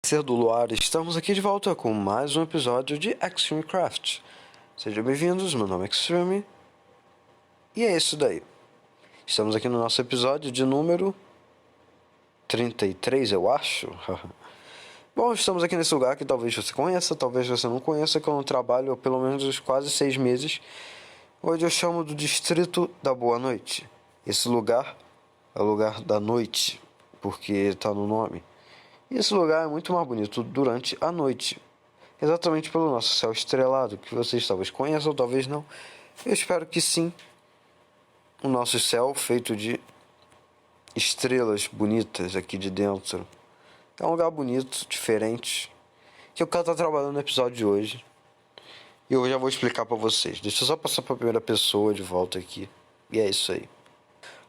Ser do Luar, estamos aqui de volta com mais um episódio de Extreme Craft. Sejam bem-vindos, meu nome é Extreme e é isso daí. Estamos aqui no nosso episódio de número 33, eu acho. Bom, estamos aqui nesse lugar que talvez você conheça, talvez você não conheça, que eu não trabalho há pelo menos uns quase 6 meses, onde eu chamo do Distrito da Boa Noite. Esse lugar é o lugar da noite, porque está no nome. E esse lugar é muito mais bonito durante a noite, exatamente pelo nosso céu estrelado, que vocês talvez conheçam ou talvez não. Eu espero que sim. O nosso céu feito de estrelas bonitas aqui de dentro. É um lugar bonito, diferente, que eu quero estar trabalhando no episódio de hoje. E eu já vou explicar para vocês. Deixa eu só passar para a primeira pessoa de volta aqui. E é isso aí.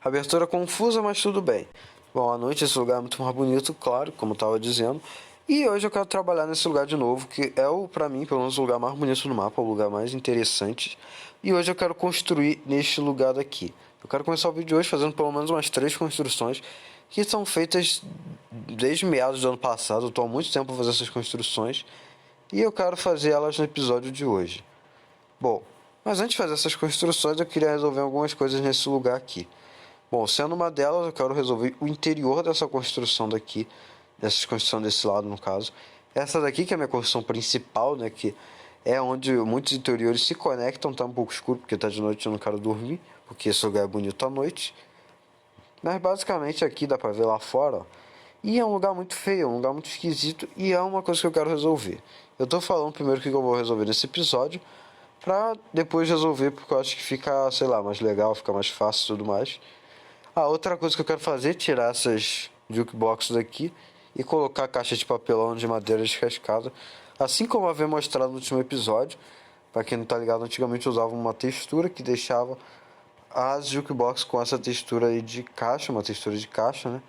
Abertura confusa, mas tudo bem. Bom, à noite esse lugar é muito mais bonito, claro, como eu estava dizendo. E hoje eu quero trabalhar nesse lugar de novo, que é pra mim, pelo menos, o lugar mais bonito no mapa, o lugar mais interessante. E hoje eu quero construir neste lugar daqui. Eu quero começar o vídeo de hoje fazendo pelo menos umas 3 construções que são feitas desde meados do ano passado. Eu estou há muito tempo a fazer essas construções e eu quero fazer elas no episódio de hoje. Bom, mas antes de fazer essas construções eu queria resolver algumas coisas nesse lugar aqui. Bom, sendo uma delas, eu quero resolver o interior dessa construção daqui, dessa construção desse lado, no caso. Essa daqui, que é a minha construção principal, né, que é onde muitos interiores se conectam. Tá um pouco escuro, porque tá de noite e eu não quero dormir, porque esse lugar é bonito à noite. Mas basicamente aqui dá pra ver lá fora, ó. E é um lugar muito feio, é um lugar muito esquisito, e é uma coisa que eu quero resolver. Eu tô falando primeiro o que eu vou resolver nesse episódio, pra depois resolver, porque eu acho que fica, sei lá, mais legal, fica mais fácil e tudo mais. A outra coisa que eu quero fazer é tirar essas jukeboxes daqui e colocar a caixa de papelão de madeira descascada, assim como eu havia mostrado no último episódio. Para quem não tá ligado, antigamente eu usava uma textura que deixava as jukeboxes com essa textura aí de caixa, uma textura de caixa, né?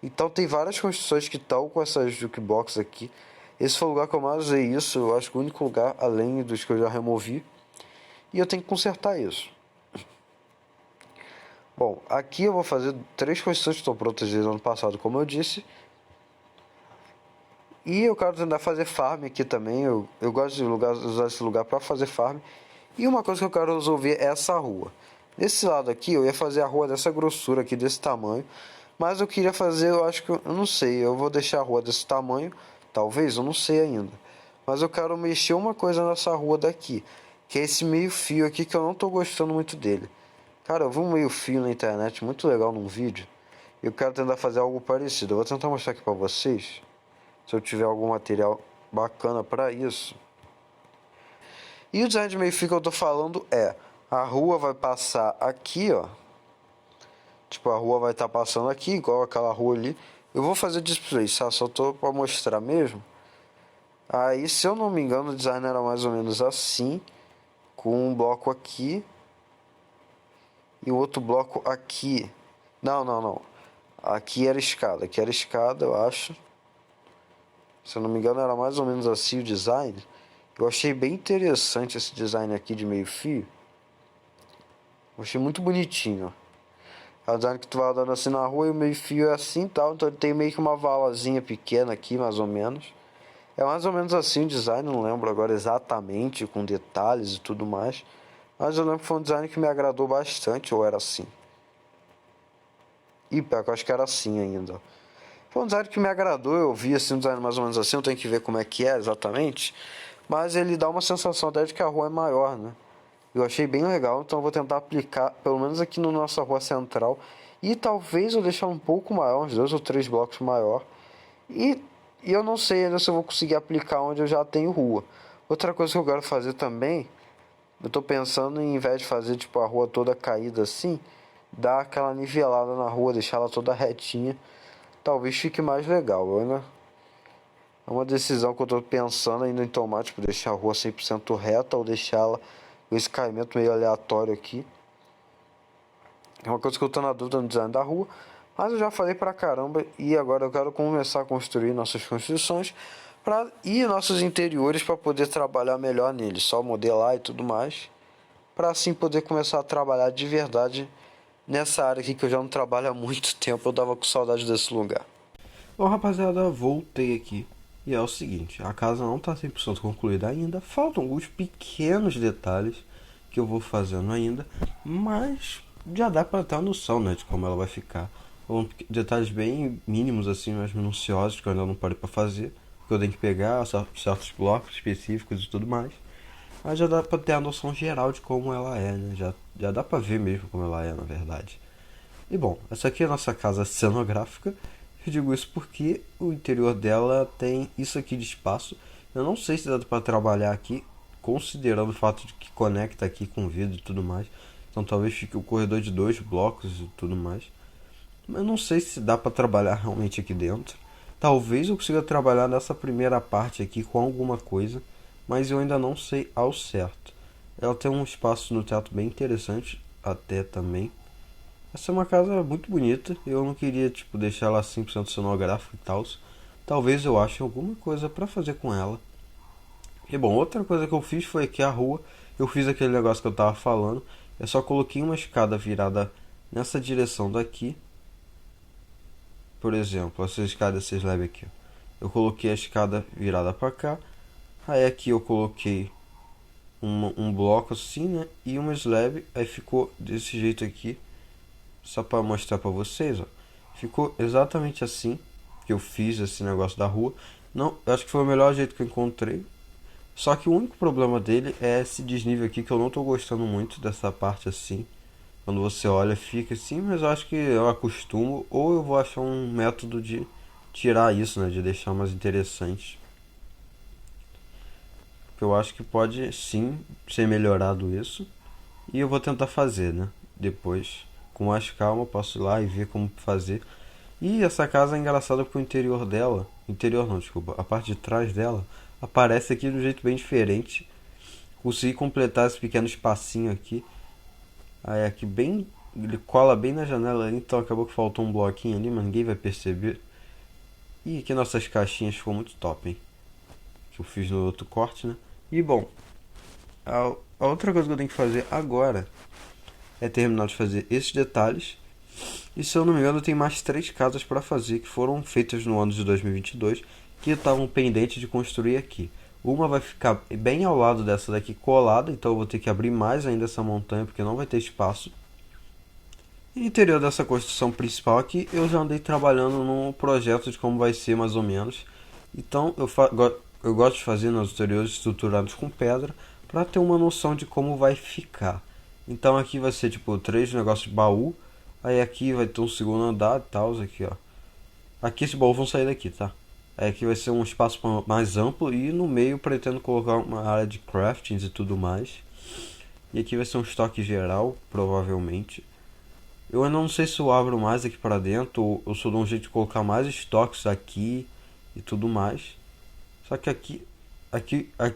Então tem várias construções que estão com essas jukeboxes aqui. Esse foi o lugar que eu mais usei isso, eu acho que o único lugar, além dos que eu já removi. E eu tenho que consertar isso. Bom, aqui eu vou fazer 3 construções que estão prontas desde o ano passado, como eu disse. E eu quero tentar fazer farm aqui também. Eu gosto de usar esse lugar para fazer farm. E uma coisa que eu quero resolver é essa rua. Desse lado aqui eu ia fazer a rua dessa grossura aqui, desse tamanho. Mas eu queria fazer, eu acho que, eu não sei, eu vou deixar a rua desse tamanho. Talvez, eu não sei ainda. Mas eu quero mexer uma coisa nessa rua daqui, que é esse meio fio aqui, que eu não estou gostando muito dele. Cara, eu vi um meio fio na internet muito legal num vídeo. E eu quero tentar fazer algo parecido. Eu vou tentar mostrar aqui pra vocês, se eu tiver algum material bacana pra isso. E o design de meio fio que eu tô falando é: a rua vai passar aqui, ó. Tipo, a rua vai estar passando aqui, igual aquela rua ali. Eu vou fazer display, tá? Só tô pra mostrar mesmo. Aí, se eu não me engano, o design era mais ou menos assim, com um bloco aqui e o outro bloco aqui. Não. Aqui era escada, eu acho. Se eu não me engano, era mais ou menos assim o design. Eu achei bem interessante esse design aqui de meio fio. Eu achei muito bonitinho. É o design que tu vai andando assim na rua e o meio fio é assim e tal. Então ele tem meio que uma valazinha pequena aqui, mais ou menos. É mais ou menos assim o design, não lembro agora exatamente, com detalhes e tudo mais. Mas eu lembro que foi um design que me agradou bastante, ou era assim. E pior que eu acho que era assim ainda. Foi um design que me agradou, eu vi assim, um design mais ou menos assim, eu tenho que ver como é que é exatamente. Mas ele dá uma sensação até de que a rua é maior, né? Eu achei bem legal, então eu vou tentar aplicar, pelo menos aqui na nossa rua central. E talvez eu deixar um pouco maior, uns 2 ou 3 blocos maior. E eu não sei ainda se eu vou conseguir aplicar onde eu já tenho rua. Outra coisa que eu quero fazer também, eu tô pensando em vez de fazer tipo a rua toda caída assim, dar aquela nivelada na rua, deixar ela toda retinha. Talvez fique mais legal, ainda é uma decisão que eu tô pensando ainda em tomar, tipo, deixar a rua 100% reta ou deixá-la com esse caimento meio aleatório aqui. É uma coisa que eu tô na dúvida no design da rua, mas eu já falei pra caramba e agora eu quero começar a construir nossas construções e nossos interiores para poder trabalhar melhor neles, só modelar e tudo mais, para assim poder começar a trabalhar de verdade nessa área aqui que eu já não trabalho há muito tempo. Eu tava com saudade desse lugar. Bom, rapaziada, voltei aqui. E é o seguinte, a casa não está 100% concluída ainda, faltam alguns pequenos detalhes que eu vou fazendo ainda, mas já dá para ter uma noção, né, de como ela vai ficar. São detalhes bem mínimos, assim, mais minuciosos, que eu ainda não parei para fazer, que eu tenho que pegar certos blocos específicos e tudo mais. Mas já dá pra ter a noção geral de como ela é, né? Já dá pra ver mesmo como ela é, na verdade. E bom, essa aqui é a nossa casa cenográfica. Eu digo isso porque o interior dela tem isso aqui de espaço. Eu não sei se dá pra trabalhar aqui, considerando o fato de que conecta aqui com o vidro e tudo mais. Então talvez fique o corredor de 2 blocos e tudo mais. Mas eu não sei se dá pra trabalhar realmente aqui dentro. Talvez eu consiga trabalhar nessa primeira parte aqui com alguma coisa, mas eu ainda não sei ao certo. Ela tem um espaço no teto bem interessante, até também. Essa é uma casa muito bonita, eu não queria tipo deixar ela 100% cenográfica e tal. Talvez eu ache alguma coisa para fazer com ela. E bom, outra coisa que eu fiz foi aqui a rua, eu fiz aquele negócio que eu tava falando, eu só coloquei uma escada virada nessa direção daqui. Por exemplo, essa escada, esse slab aqui. Eu coloquei a escada virada para cá. Aí aqui eu coloquei um bloco assim, né? E uma slab. Aí ficou desse jeito aqui. Só para mostrar para vocês, ó. Ficou exatamente assim que eu fiz esse negócio da rua. Não, eu acho que foi o melhor jeito que eu encontrei. Só que o único problema dele é esse desnível aqui que eu não tô gostando muito dessa parte assim. Quando você olha fica assim, mas eu acho que eu acostumo ou eu vou achar um método de tirar isso, né, de deixar mais interessante. Que eu acho que pode sim ser melhorado isso e eu vou tentar fazer, né? Depois, com mais calma, posso ir lá e ver como fazer. E essa casa é engraçada porque o interior dela, interior não, desculpa, a parte de trás dela aparece aqui de um jeito bem diferente. Consegui completar esse pequeno espacinho aqui. Aí aqui bem. Ele cola bem na janela ali, então acabou que faltou um bloquinho ali, mas ninguém vai perceber. E aqui nossas caixinhas ficou muito top, hein? Que eu fiz no outro corte, né? E bom, a outra coisa que eu tenho que fazer agora é terminar de fazer esses detalhes. E se eu não me engano, tem mais 3 casas para fazer que foram feitas no ano de 2022 que estavam pendentes de construir aqui. Uma vai ficar bem ao lado dessa daqui colada, então eu vou ter que abrir mais ainda essa montanha porque não vai ter espaço. E no interior dessa construção principal aqui, eu já andei trabalhando num projeto de como vai ser mais ou menos. Então eu gosto de fazer nos interiores estruturados com pedra para ter uma noção de como vai ficar. Então aqui vai ser tipo 3 negócios de baú. Aí aqui vai ter um segundo andar e tal, aqui ó. Aqui esse baú vão sair daqui, tá? Aí aqui vai ser um espaço mais amplo e no meio pretendo colocar uma área de craftings e tudo mais. E aqui vai ser um estoque geral, provavelmente. Eu ainda não sei se eu abro mais aqui para dentro ou eu só dou um jeito de colocar mais estoques aqui e tudo mais. Só que aqui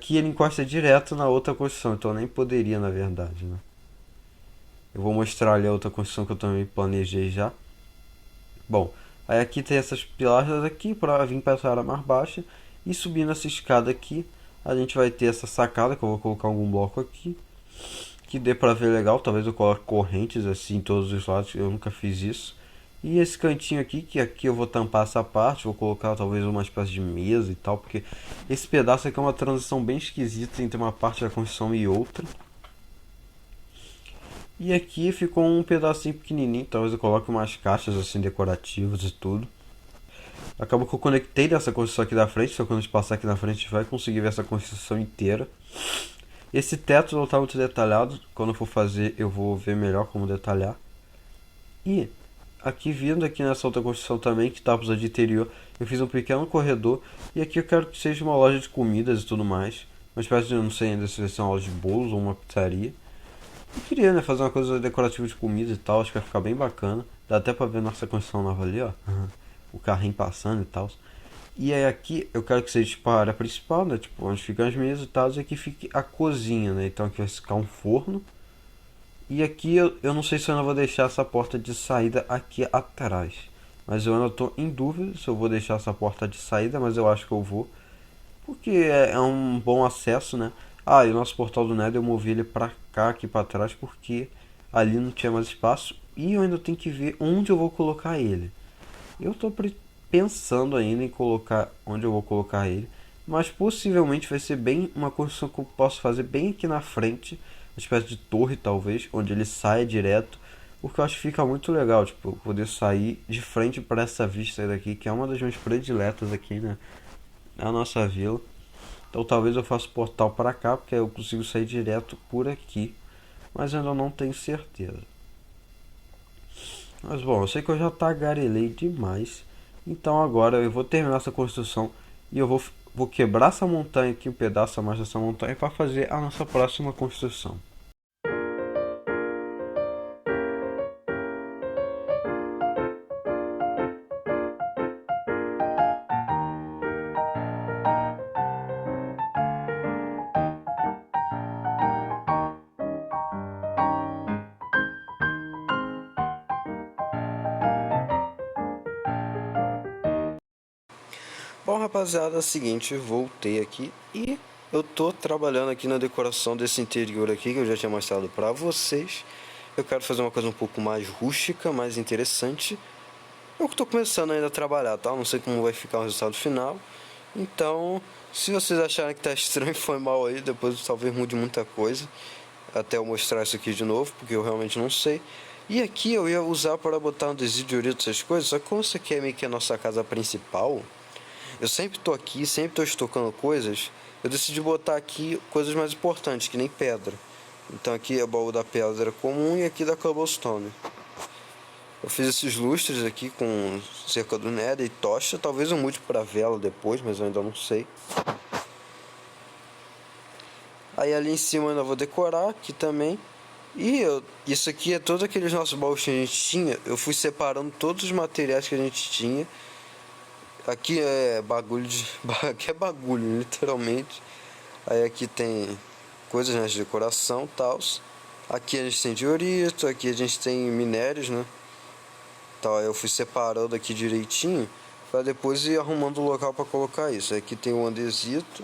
ele encosta direto na outra construção, então eu nem poderia na verdade, né? Eu vou mostrar ali a outra construção que eu também planejei já. Bom, aí aqui tem essas pilastras aqui para vir para essa área mais baixa. E subindo essa escada aqui, a gente vai ter essa sacada que eu vou colocar algum bloco aqui. Que dê para ver legal, talvez eu coloque correntes assim em todos os lados, eu nunca fiz isso. E esse cantinho aqui, que aqui eu vou tampar essa parte, vou colocar talvez uma espécie de mesa e tal, porque esse pedaço aqui é uma transição bem esquisita entre uma parte da construção e outra. E aqui ficou um pedacinho pequenininho, talvez eu coloque umas caixas assim decorativas e tudo. Acabou que eu conectei nessa construção aqui da frente, só quando a gente passar aqui na frente a gente vai conseguir ver essa construção inteira. Esse teto não está muito detalhado, quando eu for fazer eu vou ver melhor como detalhar. E aqui vindo aqui nessa outra construção também, que está precisando de interior, eu fiz um pequeno corredor. E aqui eu quero que seja uma loja de comidas e tudo mais. Uma espécie de, eu não sei ainda se vai ser uma loja de bolos ou uma pizzaria. Eu queria, né, fazer uma coisa decorativa de comida e tal, acho que vai ficar bem bacana. Dá até pra ver nossa construção nova ali, ó. O carrinho passando e tal. E aí aqui eu quero que seja tipo a área principal, né, tipo onde ficam as mesas e tal. E aqui fique a cozinha, né, então aqui vai ficar um forno. E aqui eu não sei se eu ainda vou deixar essa porta de saída aqui atrás. Mas eu ainda tô em dúvida se eu vou deixar essa porta de saída, mas eu acho que eu vou. Porque é um bom acesso, né? Ah, e o nosso portal do Nether eu movi ele pra cá, aqui pra trás, porque ali não tinha mais espaço. E eu ainda tenho que ver onde eu vou colocar ele. Eu tô pensando ainda em colocar onde eu vou colocar ele, mas possivelmente vai ser bem uma construção que eu posso fazer bem aqui na frente, uma espécie de torre talvez, onde ele saia direto, porque eu acho que fica muito legal, tipo, poder sair de frente para essa vista daqui, que é uma das minhas prediletas aqui, né, na nossa vila. Então talvez eu faça o portal para cá, porque aí eu consigo sair direto por aqui, mas ainda não tenho certeza. Mas bom, eu sei que eu já tagarelei demais. Então agora eu vou terminar essa construção e eu vou quebrar essa montanha aqui, um pedaço a mais dessa montanha, para fazer a nossa próxima construção. Bom, rapaziada, é o seguinte, voltei aqui e eu tô trabalhando aqui na decoração desse interior aqui que eu já tinha mostrado pra vocês. Eu quero fazer uma coisa um pouco mais rústica, mais interessante. Eu tô começando ainda a trabalhar, tá? Não sei como vai ficar o resultado final. Então, se vocês acharem que tá estranho, foi mal aí, depois talvez mude muita coisa até eu mostrar isso aqui de novo, porque eu realmente não sei. E aqui eu ia usar para botar um desídio de orito, essas coisas, só que como isso aqui é meio que a nossa casa principal, eu sempre tô aqui, sempre tô estocando coisas. Eu decidi botar aqui coisas mais importantes, que nem pedra. Então aqui é o baú da pedra comum e aqui da cobblestone. Eu fiz esses lustres aqui com cerca do nether e tocha. Talvez eu mude para vela depois, mas eu ainda não sei. Aí ali em cima eu ainda vou decorar aqui também. Isso aqui é todos aqueles nossos baús que a gente tinha. Eu fui separando todos os materiais que a gente tinha. Aqui é bagulho de... Aqui é bagulho, literalmente. Aí aqui tem coisas, né, de decoração e tal. Aqui a gente tem diorito, aqui a gente tem minérios, né. Então eu fui separando aqui direitinho para depois ir arrumando o local para colocar isso. Aqui tem o andesito,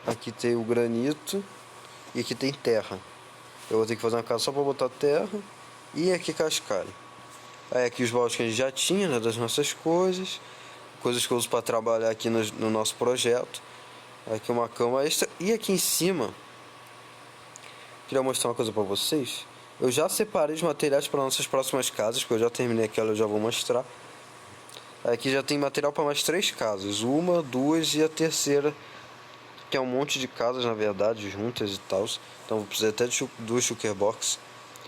aqui tem o granito e aqui tem terra. Eu vou ter que fazer uma casa só para botar terra e aqui cascalho. Aí aqui os baldes que a gente já tinha, né, das nossas coisas. Coisas que eu uso para trabalhar aqui no nosso projeto. Aqui uma cama extra. E aqui em cima, queria mostrar uma coisa para vocês. Eu já separei os materiais para nossas próximas casas, porque eu já terminei aquela, eu já vou mostrar. Aqui já tem material para mais 3 casas. Uma, duas e a terceira, que é um monte de casas, na verdade, juntas e tal. Então vou precisar até de 2 shulker box.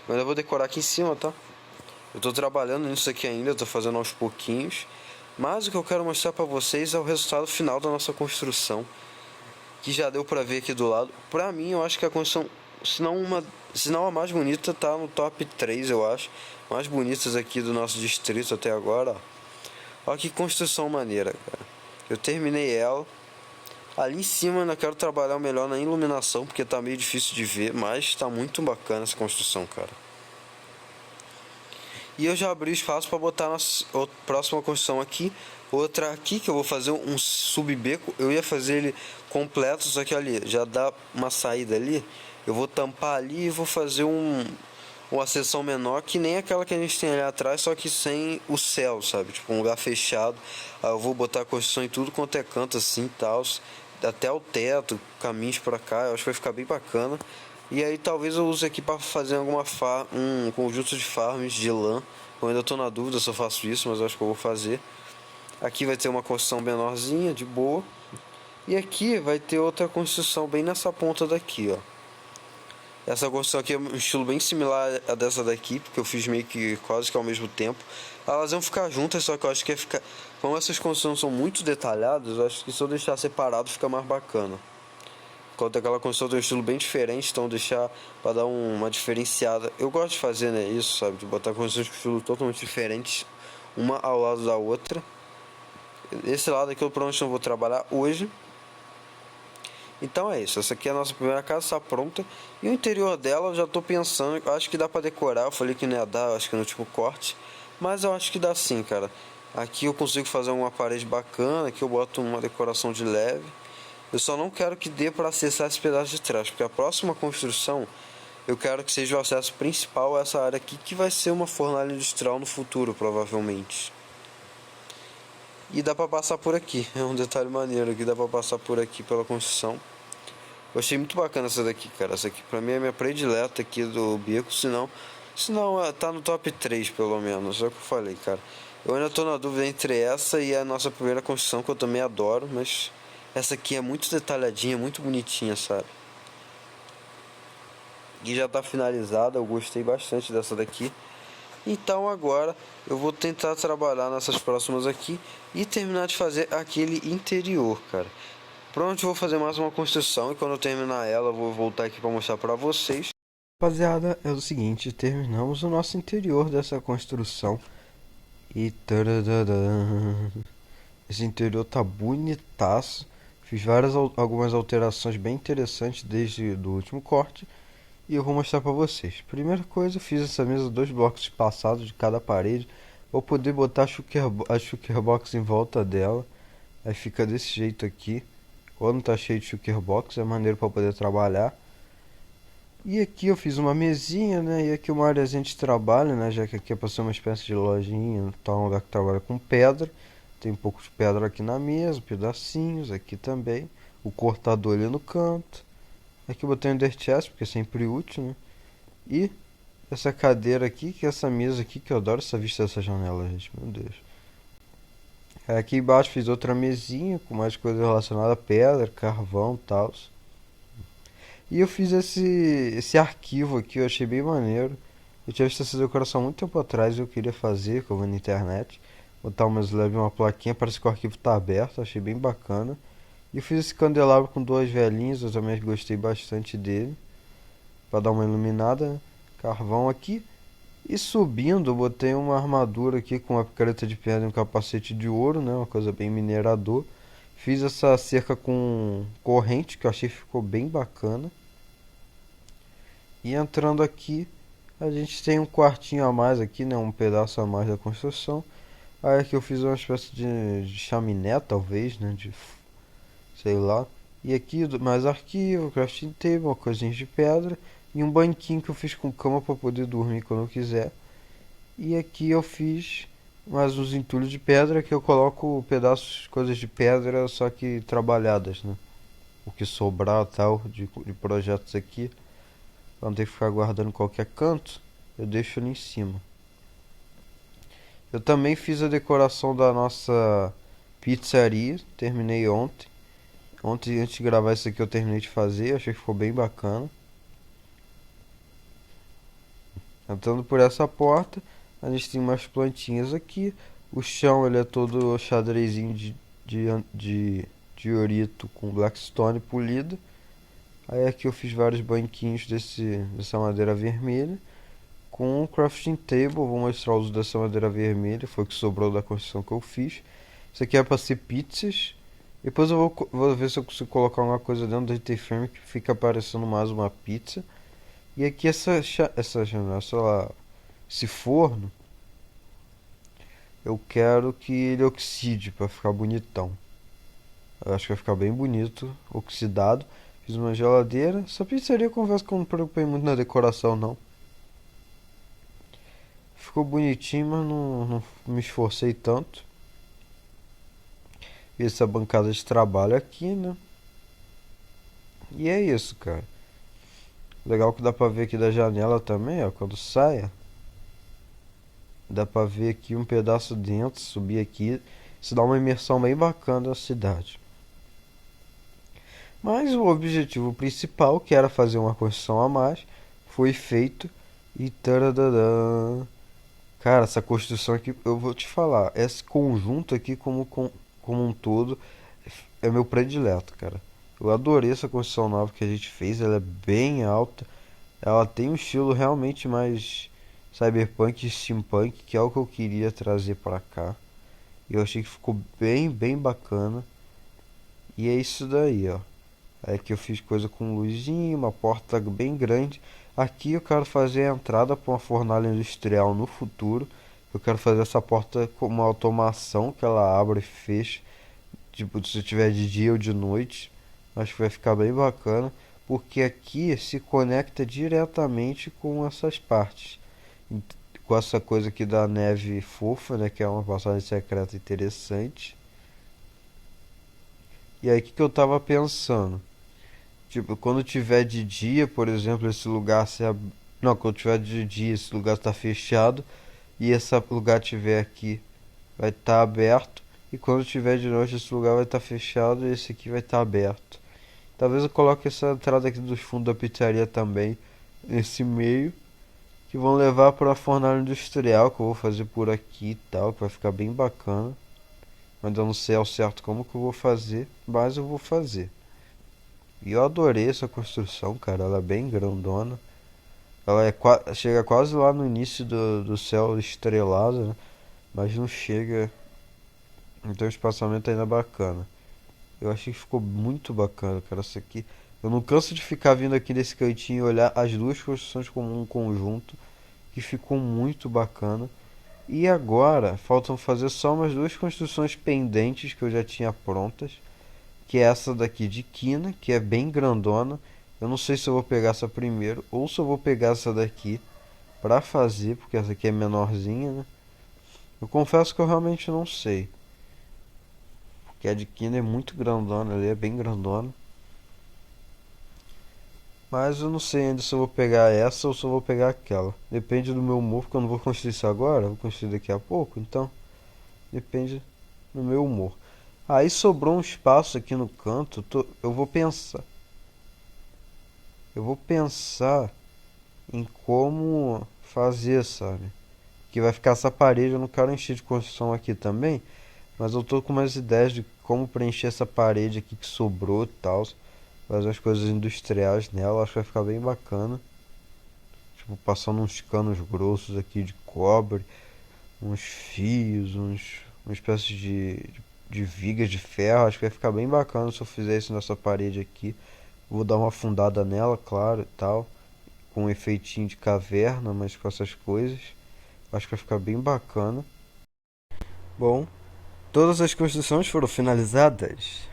Eu ainda vou decorar aqui em cima, tá? Eu tô trabalhando nisso aqui ainda, eu tô fazendo aos pouquinhos. Mas o que eu quero mostrar para vocês é o resultado final da nossa construção, que já deu para ver aqui do lado. Pra mim, eu acho que a construção, se não a mais bonita, tá no top 3, eu acho. Mais bonitas aqui do nosso distrito até agora, ó. Olha que construção maneira, cara. Eu terminei ela. Ali em cima eu ainda quero trabalhar melhor na iluminação, porque tá meio difícil de ver, mas tá muito bacana essa construção, cara. E eu já abri espaço para botar a próxima construção aqui. Outra aqui que eu vou fazer um subbeco. Eu ia fazer ele completo, só que ali já dá uma saída ali. Eu vou tampar ali e vou fazer uma seção menor, que nem aquela que a gente tem ali atrás, só que sem o céu, sabe? Tipo um lugar fechado. Aí eu vou botar a construção em tudo quanto é canto assim e tal. Até o teto, caminhos para cá. Eu acho que vai ficar bem bacana. E aí talvez eu use aqui para fazer um conjunto de farms de lã. Eu ainda estou na dúvida se eu faço isso, mas eu acho que eu vou fazer. Aqui vai ter uma construção menorzinha, de boa. E aqui vai ter outra construção bem nessa ponta daqui, ó. Essa construção aqui é um estilo bem similar a dessa daqui, porque eu fiz meio que quase que ao mesmo tempo. Elas vão ficar juntas, só que eu acho que ia ficar... Como essas construções são muito detalhadas, eu acho que se eu deixar separado fica mais bacana. Enquanto aquela construção tem um estilo bem diferente, então deixar para dar uma diferenciada. Eu gosto de fazer, né, isso, sabe? De botar construções com estilo totalmente diferentes, uma ao lado da outra. Esse lado aqui eu provavelmente não vou trabalhar hoje. Então é isso, essa aqui é a nossa primeira casa, está pronta. E o interior dela eu já estou pensando, eu acho que dá para decorar. Eu falei que não ia dar, eu acho que no último corte, mas eu acho que dá sim, cara. Aqui eu consigo fazer uma parede bacana, aqui eu boto uma decoração de leve. Eu só não quero que dê para acessar esse pedaço de trás, porque a próxima construção eu quero que seja o acesso principal a essa área aqui, que vai ser uma fornalha industrial no futuro, provavelmente. E dá pra passar por aqui. É um detalhe maneiro que dá pra passar por aqui pela construção. Eu achei muito bacana essa daqui, cara. Essa aqui pra mim é minha predileta aqui do beco. Se não tá no top 3 pelo menos. É o que eu falei, cara. Eu ainda tô na dúvida entre essa e a nossa primeira construção, que eu também adoro. Mas essa aqui é muito detalhadinha, muito bonitinha, sabe? E já tá finalizada. Eu gostei bastante dessa daqui. Então agora eu vou tentar trabalhar nessas próximas aqui e terminar de fazer aquele interior, cara. Pronto, vou fazer mais uma construção e quando eu terminar ela eu vou voltar aqui para mostrar para vocês. Rapaziada, é o seguinte, terminamos o nosso interior dessa construção e taradadã. Esse interior tá bonitaço. Fiz algumas alterações bem interessantes desde o último corte e eu vou mostrar pra vocês. Primeira coisa, eu fiz essa mesa 2 blocos espaçados de cada parede. Vou poder botar a shulker box em volta dela. Aí fica desse jeito aqui. Quando tá cheio de shulker box é maneiro pra poder trabalhar. E aqui eu fiz uma mesinha, né? E aqui uma areazinha de trabalho, né? Já que aqui é pra ser uma espécie de lojinha. Tá um lugar que trabalha com pedra. Tem um pouco de pedra aqui na mesa, pedacinhos aqui também. O cortador ali no canto. Aqui eu botei um dirt chest, porque é sempre útil, né? E essa cadeira aqui, que é essa mesa aqui, que eu adoro essa vista dessa janela, gente, meu Deus. Aqui embaixo fiz outra mesinha com mais coisas relacionadas a pedra, carvão e tal. E eu fiz esse arquivo aqui, eu achei bem maneiro. Eu tinha visto essa decoração há muito tempo atrás e eu queria fazer, como na internet. Botar uma slab e uma plaquinha, parece que o arquivo está aberto, achei bem bacana. E eu fiz esse candelabro com 2 velinhas, eu também gostei bastante dele. Para dar uma iluminada, né? Carvão aqui. E subindo, eu botei uma armadura aqui com uma picareta de pedra e um capacete de ouro, né? Uma coisa bem minerador. Fiz essa cerca com corrente, que eu achei que ficou bem bacana. E entrando aqui, a gente tem um quartinho a mais aqui, né? Um pedaço a mais da construção. Aí aqui eu fiz uma espécie de chaminé, talvez, né? De sei lá. E aqui mais arquivo, crafting table, coisinhas de pedra. E um banquinho que eu fiz com cama para poder dormir quando eu quiser. E aqui eu fiz mais uns entulhos de pedra que eu coloco pedaços, coisas de pedra, só que trabalhadas, né? O que sobrar tal de projetos aqui, pra não ter que ficar guardando em qualquer canto, eu deixo ali em cima. Eu também fiz a decoração da nossa pizzaria, terminei ontem. Ontem, antes de gravar isso aqui, eu terminei de fazer, achei que ficou bem bacana. Entrando por essa porta, a gente tem umas plantinhas aqui. O chão ele é todo xadrezinho de diorito com blackstone polido. Aí aqui eu fiz vários banquinhos dessa madeira vermelha. Com um crafting table, vou mostrar o uso dessa madeira vermelha, foi o que sobrou da construção que eu fiz. Isso aqui é para ser pizzas. Depois eu vou ver se eu consigo colocar alguma coisa dentro do heater frame que fica parecendo mais uma pizza. E aqui esse forno, eu quero que ele oxide para ficar bonitão. Eu acho que vai ficar bem bonito, oxidado. Fiz uma geladeira. Essa pizzaria eu confesso que eu não me preocupei muito na decoração não. Ficou bonitinho, mas não me esforcei tanto. Fiz essa bancada de trabalho aqui, né? E é isso, cara. Legal que dá pra ver aqui da janela também, ó, quando saia. Dá pra ver aqui um pedaço dentro, subir aqui. Isso dá uma imersão bem bacana da cidade. Mas o objetivo principal, que era fazer uma construção a mais, foi feito. E taradadã. Cara, essa construção aqui, eu vou te falar, esse conjunto aqui como um todo é meu predileto, cara. Eu adorei essa construção nova que a gente fez, ela é bem alta. Ela tem um estilo realmente mais cyberpunk e steampunk, que é o que eu queria trazer pra cá. E eu achei que ficou bem bacana. E é isso daí, ó. Aqui eu fiz coisa com luzinha, uma porta bem grande. Aqui eu quero fazer a entrada para uma fornalha industrial no futuro. Eu quero fazer essa porta com uma automação que ela abre e fecha. Tipo, se tiver de dia ou de noite. Acho que vai ficar bem bacana. Porque aqui se conecta diretamente com essas partes. Com essa coisa aqui da neve fofa, né? Que é uma passagem secreta interessante. E aí, o que que eu tava pensando? Tipo, quando tiver de dia, por exemplo, esse lugar se não, quando tiver de dia, esse lugar está fechado e esse lugar tiver aqui vai estar aberto. E quando tiver de noite, esse lugar vai estar fechado e esse aqui vai estar aberto. Talvez eu coloque essa entrada aqui dos fundos da pizzaria também nesse meio, que vão levar para a fornalha industrial que eu vou fazer por aqui e tal, que vai ficar bem bacana. Mas eu não sei ao certo como que eu vou fazer, mas eu vou fazer. E eu adorei essa construção, cara. Ela é bem grandona. Ela chega quase lá no início do céu estrelado, né? Mas não chega. Então o espaçamento ainda é bacana. Eu achei que ficou muito bacana, cara. Isso aqui. Eu não canso de ficar vindo aqui nesse cantinho e olhar as duas construções como um conjunto. Que ficou muito bacana. E agora faltam fazer só umas duas construções pendentes que eu já tinha prontas, que é essa daqui de quina, que é bem grandona. Eu não sei se eu vou pegar essa primeiro ou se eu vou pegar essa daqui pra fazer, porque essa aqui é menorzinha, né? Eu confesso que eu realmente não sei, porque a de quina é muito grandona, ela é bem grandona. Mas eu não sei ainda se eu vou pegar essa ou se eu vou pegar aquela. Depende do meu humor, porque eu não vou construir isso agora, eu vou construir daqui a pouco, então depende do meu humor. Aí sobrou um espaço aqui no canto, eu vou pensar. Eu vou pensar em como fazer, sabe? Que vai ficar essa parede, eu não quero encher de construção aqui também, mas eu tô com umas ideias de como preencher essa parede aqui que sobrou e tal. Fazer umas coisas industriais nela, acho que vai ficar bem bacana. Tipo, passando uns canos grossos aqui de cobre, uns fios, uma espécie de vigas de ferro. Acho que vai ficar bem bacana se eu fizer isso nessa parede aqui. Vou dar uma afundada nela, claro, e tal. Com um efeitinho de caverna, mas com essas coisas. Acho que vai ficar bem bacana. Bom, todas as construções foram finalizadas.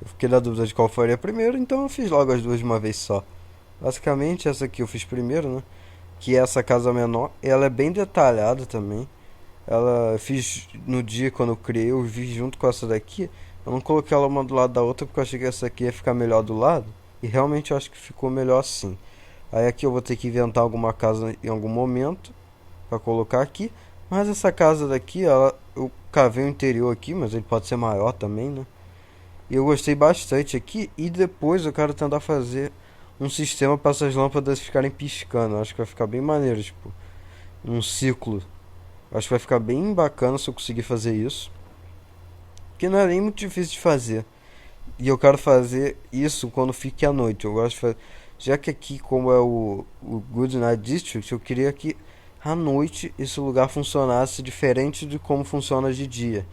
Eu fiquei na dúvida de qual faria primeiro, então eu fiz logo as duas de uma vez só. Basicamente, essa aqui eu fiz primeiro, né? Que é essa casa menor. Ela é bem detalhada também. Ela eu fiz no dia quando eu criei, eu vi junto com essa daqui. Eu não coloquei ela uma do lado da outra porque eu achei que essa aqui ia ficar melhor do lado. E realmente eu acho que ficou melhor assim. Aí aqui eu vou ter que inventar alguma casa em algum momento para colocar aqui. Mas essa casa daqui, eu cavei o interior aqui, mas ele pode ser maior também, né? E eu gostei bastante aqui. E depois eu quero tentar fazer um sistema para essas lâmpadas ficarem piscando. Eu acho que vai ficar bem maneiro, tipo, um ciclo. Eu acho que vai ficar bem bacana se eu conseguir fazer isso. Que não é nem muito difícil de fazer. E eu quero fazer isso quando fique à noite. Eu gosto de fazer. Já que aqui, como é o Good Night District, eu queria que à noite esse lugar funcionasse diferente de como funciona de dia.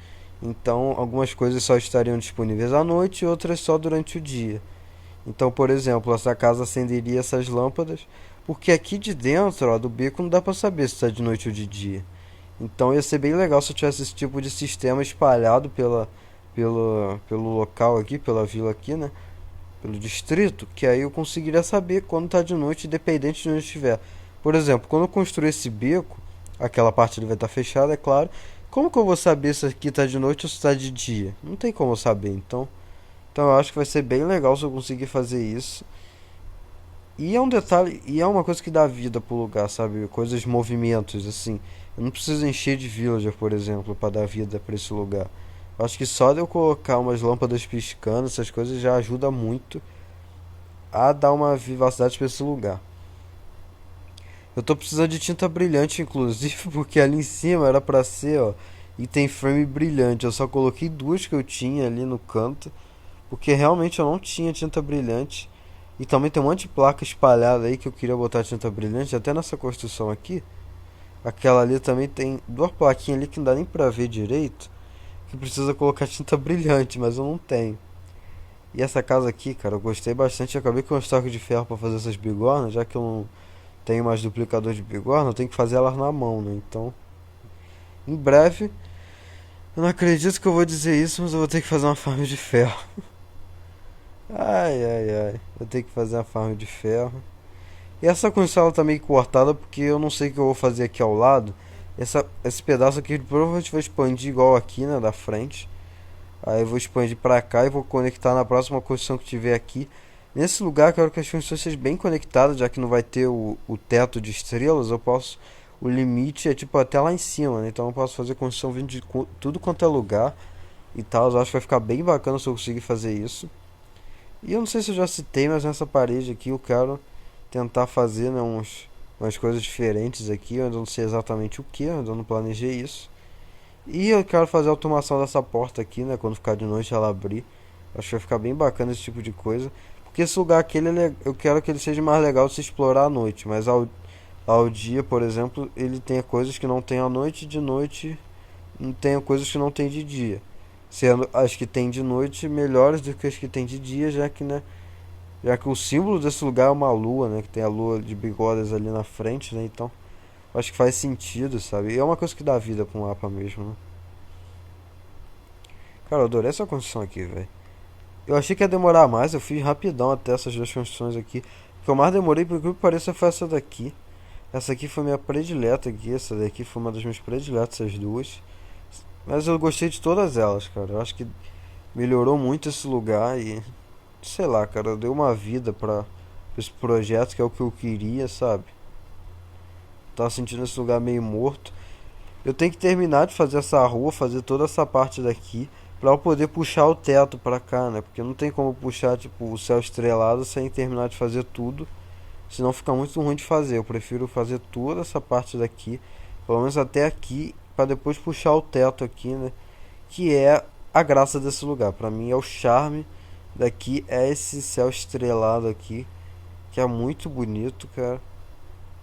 Então, algumas coisas só estariam disponíveis à noite e outras só durante o dia. Então, por exemplo, essa casa acenderia essas lâmpadas, porque aqui de dentro, ó, do beco não dá pra saber se está de noite ou de dia. Então ia ser bem legal se eu tivesse esse tipo de sistema espalhado pelo local aqui, pela vila aqui, né? Pelo distrito, que aí eu conseguiria saber quando tá de noite, independente de onde estiver. Por exemplo, quando eu construir esse beco, aquela parte ali vai estar fechada, é claro. Como que eu vou saber se aqui tá de noite ou se tá de dia? Não tem como eu saber, então eu acho que vai ser bem legal se eu conseguir fazer isso. E é um detalhe, e é uma coisa que dá vida pro lugar, sabe? Coisas, movimentos, assim. Eu não preciso encher de villager, por exemplo, para dar vida para esse lugar. Eu acho que só de eu colocar umas lâmpadas piscando, essas coisas já ajuda muito a dar uma vivacidade para esse lugar. Eu tô precisando de tinta brilhante, inclusive, porque ali em cima era pra ser, ó, item frame brilhante. Eu só coloquei duas que eu tinha ali no canto, porque realmente eu não tinha tinta brilhante. E também tem um monte de placa espalhada aí que eu queria botar tinta brilhante, até nessa construção aqui. Aquela ali também tem duas plaquinhas ali que não dá nem pra ver direito, que precisa colocar tinta brilhante, mas eu não tenho. E essa casa aqui, cara, eu gostei bastante. Eu acabei com um estoque de ferro pra fazer essas bigornas, já que eu não tenho mais duplicador de bigorna, eu tenho que fazer elas na mão, né? Então, em breve, eu não acredito que eu vou dizer isso, mas eu vou ter que fazer uma farm de ferro. Ai, ai, ai. Eu tenho que fazer uma farm de ferro. E essa consola tá meio cortada porque eu não sei o que eu vou fazer aqui ao lado. Esse pedaço aqui provavelmente vai expandir igual aqui, né, da frente. Aí eu vou expandir pra cá e vou conectar na próxima construção que tiver aqui. Nesse lugar eu quero que as construções sejam bem conectadas, já que não vai ter o teto de estrelas, eu posso. O limite é tipo até lá em cima, né? Então eu posso fazer construção vindo de tudo quanto é lugar e tal. Eu acho que vai ficar bem bacana se eu conseguir fazer isso. E eu não sei se eu já citei, mas nessa parede aqui eu quero tentar fazer, né, umas coisas diferentes aqui. Eu ainda não sei exatamente o que, eu ainda não planejei isso. E eu quero fazer a automação dessa porta aqui, né? Quando ficar de noite ela abrir. Acho que vai ficar bem bacana esse tipo de coisa. Porque esse lugar aqui, eu quero que ele seja mais legal de se explorar à noite. Mas ao dia, por exemplo, ele tem coisas que não tem à noite. De noite não tem coisas que não tem de dia. Sendo as que tem de noite melhores do que as que tem de dia, já que, né? Já que o símbolo desse lugar é uma lua, né? Que tem a lua de bigodes ali na frente, né? Então, acho que faz sentido, sabe? E é uma coisa que dá vida pra um mapa mesmo, né? Cara, eu adorei essa construção aqui, velho. Eu achei que ia demorar mais, eu fiz rapidão até essas duas construções aqui. O que eu mais demorei, por que pareça, foi essa daqui. Essa aqui foi minha predileta aqui, essa daqui foi uma das minhas prediletas, essas duas. Mas eu gostei de todas elas, cara. Eu acho que melhorou muito esse lugar e sei lá, cara, deu uma vida pra esse projeto que é o que eu queria, sabe? Tava sentindo esse lugar meio morto. Eu tenho que terminar de fazer essa rua, fazer toda essa parte daqui pra eu poder puxar o teto pra cá, né? Porque não tem como puxar tipo o céu estrelado sem terminar de fazer tudo, senão fica muito ruim de fazer. Eu prefiro fazer toda essa parte daqui, pelo menos até aqui, pra depois puxar o teto aqui, né? Que é a graça desse lugar. Pra mim é o charme daqui, é esse céu estrelado aqui, que é muito bonito, cara,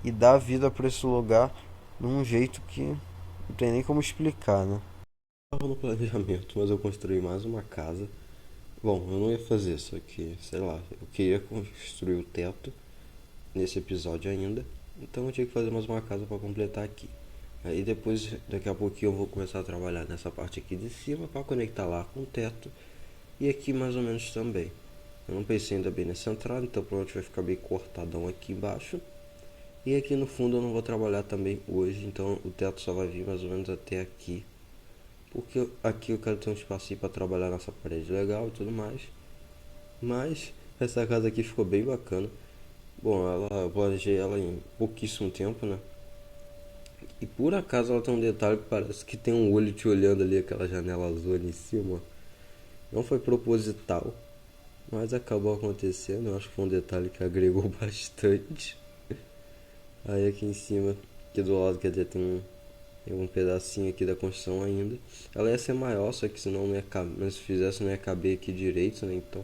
e dá vida pra esse lugar num jeito que não tem nem como explicar, né? Estava no planejamento, mas eu construí mais uma casa. Bom, eu não ia fazer, só que, sei lá, eu queria construir o teto nesse episódio ainda. Então eu tinha que fazer mais uma casa para completar aqui. Aí depois, daqui a pouquinho eu vou começar a trabalhar nessa parte aqui de cima para conectar lá com o teto. E aqui mais ou menos também. Eu não pensei ainda bem nessa entrada, então provavelmente vai ficar bem cortadão aqui embaixo. E aqui no fundo eu não vou trabalhar também hoje, então o teto só vai vir mais ou menos até aqui. Porque aqui eu quero ter um espacinho para trabalhar nessa parede legal e tudo mais. Mas essa casa aqui ficou bem bacana. Bom, eu planejei ela em pouquíssimo tempo, né? E por acaso ela tem um detalhe que parece que tem um olho te olhando ali, aquela janela azul ali em cima. Não foi proposital, mas acabou acontecendo. Eu acho que foi um detalhe que agregou bastante. Aí aqui em cima, aqui do lado, quer dizer, tem um pedacinho aqui da construção ainda. Ela ia ser maior, só que senão não ia caber, mas se fizesse não ia caber aqui direito, né? Então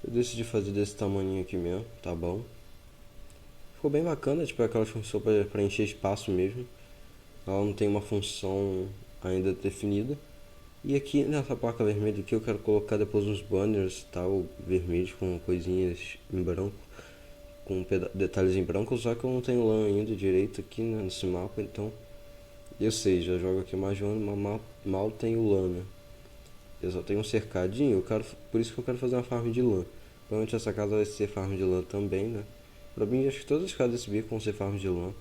eu decidi fazer desse tamanho aqui mesmo, tá bom? Ficou bem bacana, tipo aquela função para encher espaço mesmo. Ela não tem uma função ainda definida. E aqui nessa placa vermelha aqui eu quero colocar depois uns banners tal, vermelhos com coisinhas em branco, com detalhes em branco, só que eu não tenho lã ainda direito aqui, né, nesse mapa, então eu sei, já jogo aqui mais de um ano, mas mal tenho lã, né? Eu só tenho um cercadinho, por isso que eu quero fazer uma farm de lã. Provavelmente essa casa vai ser farm de lã também, né? Pra mim, acho que todas as casas desse bico vão ser farm de lã.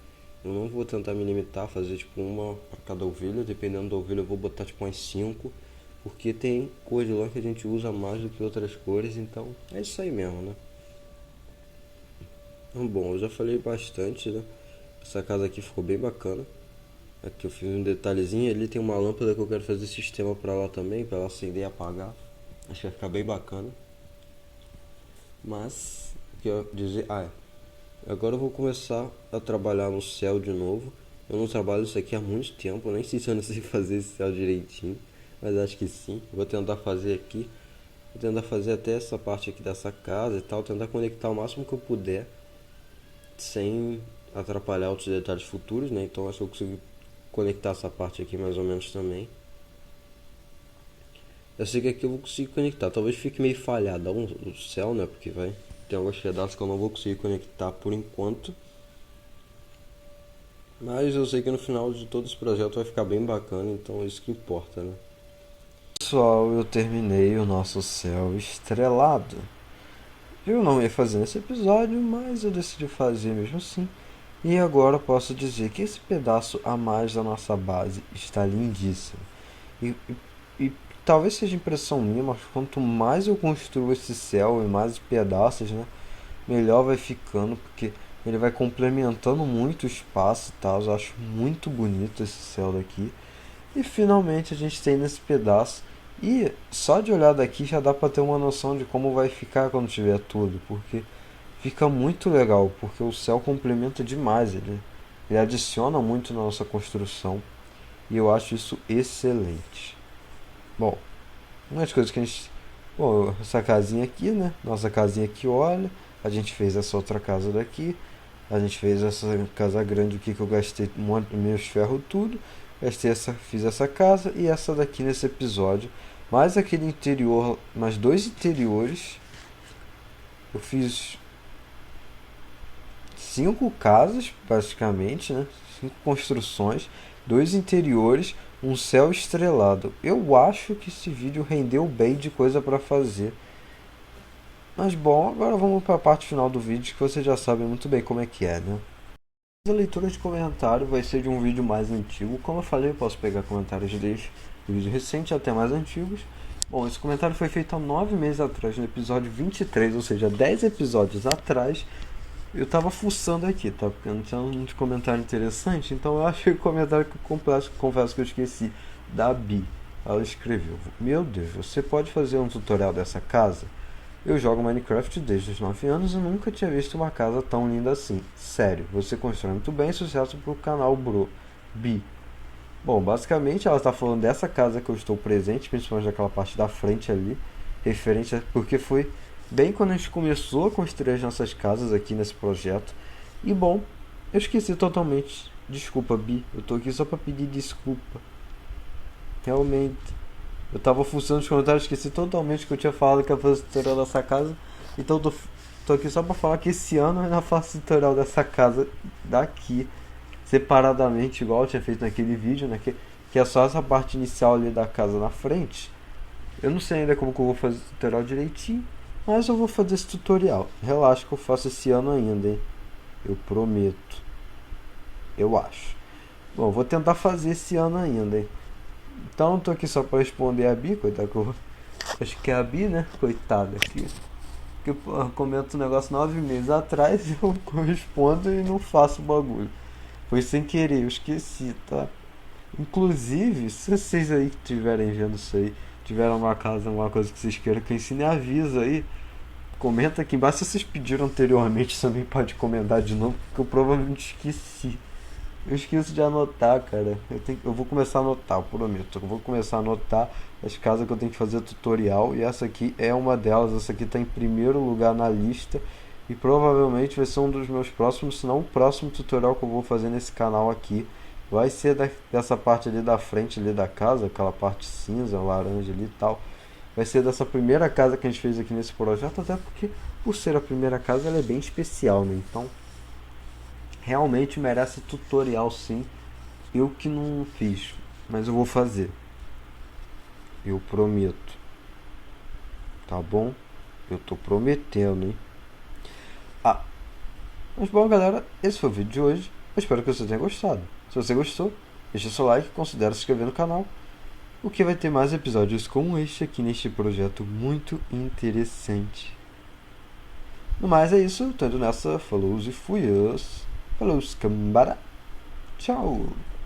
Eu não vou tentar me limitar a fazer tipo uma pra cada ovelha, dependendo da ovelha eu vou botar tipo umas 5, porque tem cor de lã que a gente usa mais do que outras cores, então é isso aí mesmo, né? Então, bom, eu já falei bastante, né? Essa casa aqui ficou bem bacana. Aqui eu fiz um detalhezinho, ali tem uma lâmpada que eu quero fazer sistema pra lá também, pra ela acender e apagar. Acho que vai ficar bem bacana. Mas, o que eu ia dizer... agora eu vou começar a trabalhar no céu de novo. Eu não trabalho isso aqui há muito tempo, eu nem sei se eu não sei fazer esse céu direitinho, mas acho que sim. Vou tentar fazer aqui, vou tentar fazer até essa parte aqui dessa casa e tal, tentar conectar o máximo que eu puder, sem atrapalhar outros detalhes futuros, né? Então acho que eu consigo conectar essa parte aqui mais ou menos também. Eu sei que aqui eu vou conseguir conectar, talvez fique meio falhadão o céu, né? Porque vai ter alguns pedaços que eu não vou conseguir conectar por enquanto. Mas eu sei que no final de todo esse projeto vai ficar bem bacana, então é isso que importa, né? Pessoal, eu terminei o nosso céu estrelado. Eu não ia fazer nesse episódio, mas eu decidi fazer mesmo assim. E agora posso dizer que esse pedaço a mais da nossa base está lindíssimo. E, e talvez seja impressão minha, mas quanto mais eu construo esse céu e mais pedaços, né, melhor vai ficando, porque ele vai complementando muito o espaço e tal. Eu acho muito bonito esse céu daqui. E finalmente a gente tem nesse pedaço. E só de olhar daqui já dá para ter uma noção de como vai ficar quando tiver tudo, porque fica muito legal, porque o céu complementa demais ele adiciona muito na nossa construção e eu acho isso excelente. Bom, umas coisas que a gente. Bom, essa casinha aqui, né? Nossa casinha aqui, olha. A gente fez essa outra casa daqui. A gente fez essa casa grande aqui que eu gastei meus ferros tudo. Fiz essa casa e essa daqui nesse episódio. Mais aquele interior, mais dois interiores. Eu fiz 5 casas, basicamente, né? 5 construções, 2 interiores, um céu estrelado. Eu acho que esse vídeo rendeu bem de coisa para fazer. Mas bom, agora vamos para a parte final do vídeo, que você já sabe muito bem como é que é, né? A leitura de comentário vai ser de um vídeo mais antigo. Como eu falei, eu posso pegar comentários desde vídeo recente até mais antigos. Bom, esse comentário foi feito há 9 meses atrás, no episódio 23, ou seja, 10 episódios atrás. Eu tava fuçando aqui, tá? Porque não tinha um comentário interessante, então eu achei o comentário que eu confesso que eu esqueci. Da Bi. Ela escreveu: Meu Deus, você pode fazer um tutorial dessa casa? Eu jogo Minecraft desde os 9 anos e nunca tinha visto uma casa tão linda assim. Sério, você constrói muito bem, sucesso pro canal Bro. Bi. Bom, basicamente ela está falando dessa casa que eu estou presente, principalmente daquela parte da frente ali, referente a, porque foi bem quando a gente começou a construir as nossas casas aqui nesse projeto. E bom, eu esqueci totalmente. Desculpa, Bi, eu tô aqui só para pedir desculpa. Realmente, eu tava fuçando os comentários, esqueci totalmente que eu tinha falado que ia fazer tutorial dessa casa. Então tô aqui só para falar que esse ano eu ainda faço tutorial dessa casa daqui, separadamente, igual eu tinha feito naquele vídeo, né? Que é só essa parte inicial ali da casa na frente. Eu não sei ainda como que eu vou fazer o tutorial direitinho, mas eu vou fazer esse tutorial. Relaxa que eu faço esse ano ainda, hein? Eu prometo. Eu acho. Bom, vou tentar fazer esse ano ainda, hein? Então eu tô aqui só pra responder a Bi, coitada, que eu acho que é a Bi, né? Coitada aqui. Que eu comento um negócio 9 meses atrás e eu respondo e não faço o bagulho. Foi sem querer, eu esqueci, tá? Inclusive, se vocês aí que estiverem vendo isso aí, tiveram uma casa, uma coisa que vocês queiram que eu ensine, avisa aí. Comenta aqui embaixo. Se vocês pediram anteriormente, também pode comentar de novo, porque eu provavelmente esqueci. Eu esqueço de anotar, cara. Eu vou começar a anotar, eu prometo. Eu vou começar a anotar as casas que eu tenho que fazer tutorial. E essa aqui é uma delas. Essa aqui está em primeiro lugar na lista. E provavelmente vai ser um dos meus próximos, se não o próximo tutorial que eu vou fazer nesse canal aqui. Vai ser dessa parte ali da frente ali da casa, aquela parte cinza, laranja ali e tal. Vai ser dessa primeira casa que a gente fez aqui nesse projeto, até porque por ser a primeira casa ela é bem especial, né? Então realmente merece tutorial sim. Eu que não fiz, mas eu vou fazer. Eu prometo. Tá bom? Eu tô prometendo, hein? Ah, mas bom, galera, esse foi o vídeo de hoje. Eu espero que você tenha gostado. Se você gostou, deixa seu like e considere se inscrever no canal, porque vai ter mais episódios como este aqui neste projeto muito interessante. No mais é isso, tô indo nessa. Falou e fui. Falou, cambada. Tchau.